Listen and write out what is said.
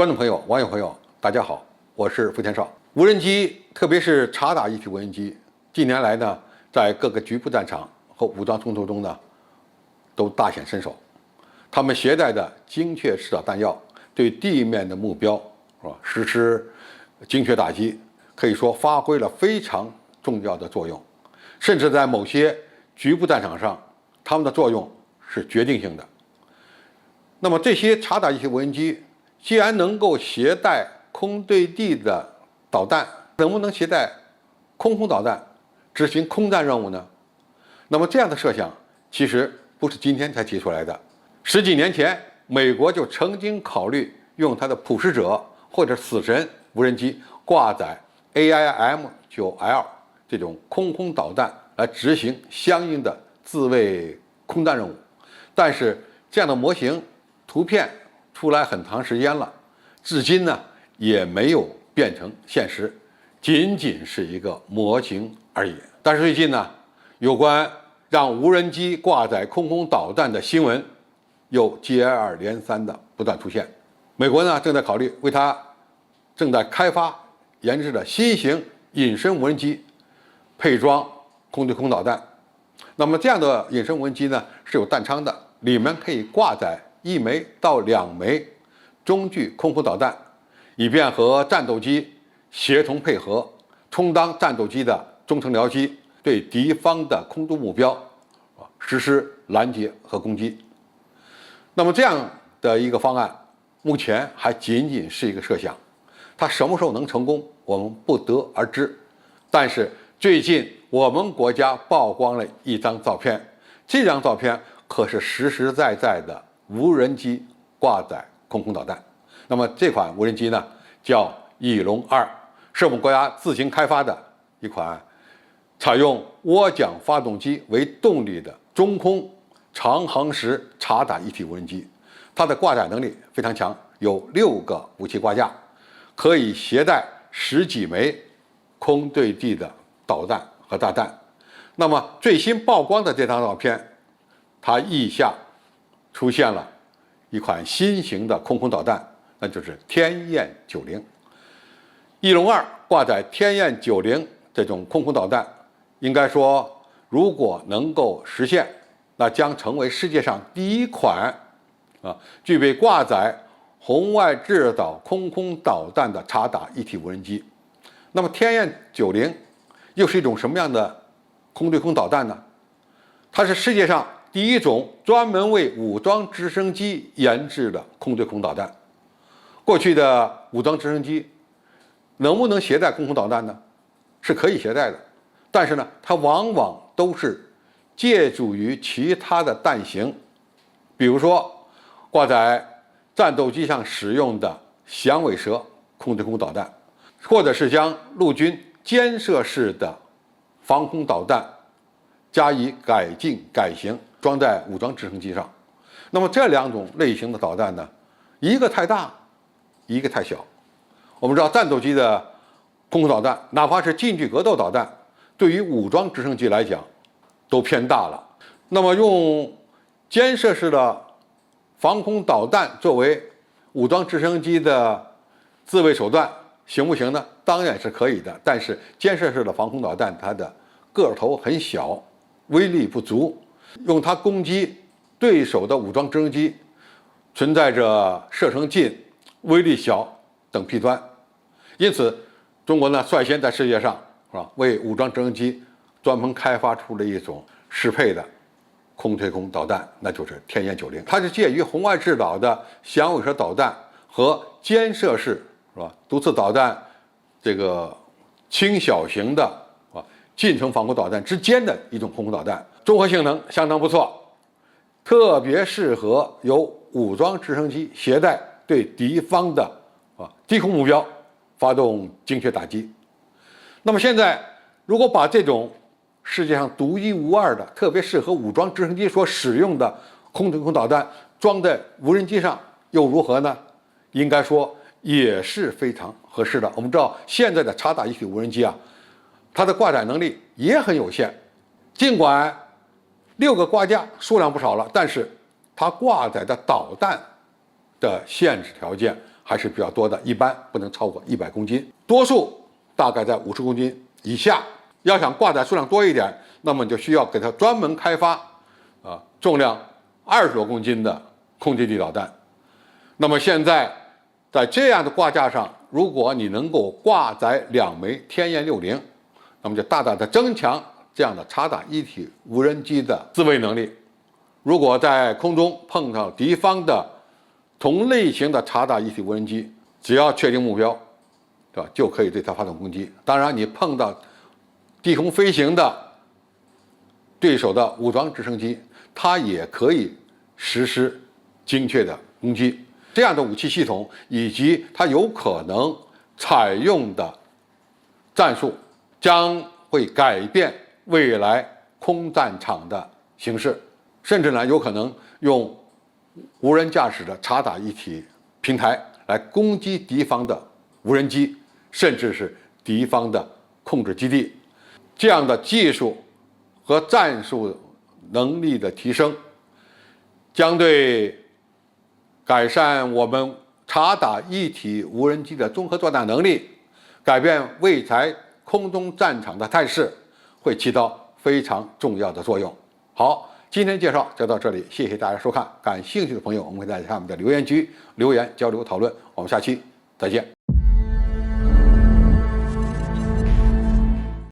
观众朋友、网友朋友，大家好，我是付天少。无人机，特别是察打一体无人机，近年来呢，在各个局部战场和武装冲突中呢，都大显身手。他们携带的精确制导弹药，对地面的目标实施精确打击，可以说发挥了非常重要的作用。甚至在某些局部战场上，他们的作用是决定性的。那么这些察打一体无人机既然能够携带空对地的导弹，能不能携带空导弹执行空战任务呢？那么这样的设想其实不是今天才提出来的，10几年前，美国就曾经考虑用它的普使者或者死神无人机挂载 AIM-9L 这种空导弹来执行相应的自卫空战任务，但是这样的模型图片出来很长时间了，至今呢也没有变成现实，仅仅是一个模型而已。但是最近呢，有关让无人机挂载空导弹的新闻又接二连三的不断出现。美国呢正在考虑为它正在开发研制的新型隐身无人机配装空对空导弹。那么这样的隐身无人机呢是有弹仓的，里面可以挂载1枚到2枚中距空导弹，以便和战斗机协同配合，充当战斗机的中程僚机，对敌方的空中目标实施拦截和攻击。那么这样的一个方案目前还仅仅是一个设想，它什么时候能成功我们不得而知。但是最近我们国家曝光了一张照片，这张照片可是实实在在的无人机挂载空导弹。那么这款无人机呢叫翼龙2，是我们国家自行开发的一款采用涡桨发动机为动力的中空长航时察打一体无人机。它的挂载能力非常强，有6个武器挂架，可以携带10几枚空对地的导弹和炸弹。那么最新曝光的这张照片，它翼下出现了一款新型的空导弹，那就是天雁90。翼龙2挂载天雁90这种空导弹，应该说如果能够实现，那将成为世界上第一款具备挂载红外制导空导弹的察打一体无人机。那么天雁90又是一种什么样的空对空导弹呢？它是世界上第一种专门为武装直升机研制的空对空导弹。过去的武装直升机能不能携带空导弹呢？是可以携带的，但是呢，它往往都是借助于其他的弹型，比如说挂在战斗机上使用的响尾蛇空对空导弹，或者是将陆军肩射式的防空导弹加以改进改型装在武装直升机上。那么这2种类型的导弹呢，一个太大，一个太小。我们知道战斗机的空导弹，哪怕是近距格斗导弹，对于武装直升机来讲都偏大了。那么用肩射式的防空导弹作为武装直升机的自卫手段行不行呢？当然是可以的，但是肩射式的防空导弹它的个头很小，威力不足，用它攻击对手的武装直升机存在着射程近、威力小等弊端。因此中国呢率先在世界上为武装直升机专门开发出了一种适配的空对空导弹，那就是天雁90。它是介于红外制导的响尾蛇导弹和肩射式毒刺导弹这个轻小型的近程防空导弹之间的一种空导弹，综合性能相当不错，特别适合由武装直升机携带对敌方的低空目标发动精确打击。那么现在如果把这种世界上独一无二的特别适合武装直升机所使用的空对空导弹装在无人机上又如何呢？应该说也是非常合适的。我们知道现在的察打一体无人机它的挂载能力也很有限，尽管6个挂架数量不少了，但是它挂载的导弹的限制条件还还是比较多的，一般不能超过100公斤，多数大概在50公斤以下。要想挂载数量多一点，那么你就需要给它专门开发重量20多公斤的空对地导弹。那么现在在这样的挂架上，如果你能够挂载2枚天雁60，那么就大大的增强这样的察打一体无人机的自卫能力。如果在空中碰到敌方的同类型的察打一体无人机，只要确定目标，对吧，就可以对它发动攻击。当然，你碰到低空飞行的对手的武装直升机，它也可以实施精确的攻击。这样的武器系统以及它有可能采用的战术，将会改变未来空战场的形势，甚至呢有可能用无人驾驶的察打一体平台来攻击敌方的无人机，甚至是敌方的控制基地。这样的技术和战术能力的提升，将对改善我们察打一体无人机的综合作战能力，改变未来空中战场的态势，会起到非常重要的作用。好，今天介绍就到这里，谢谢大家收看。感兴趣的朋友，我们可以在下面的留言区留言交流讨论。我们下期再见。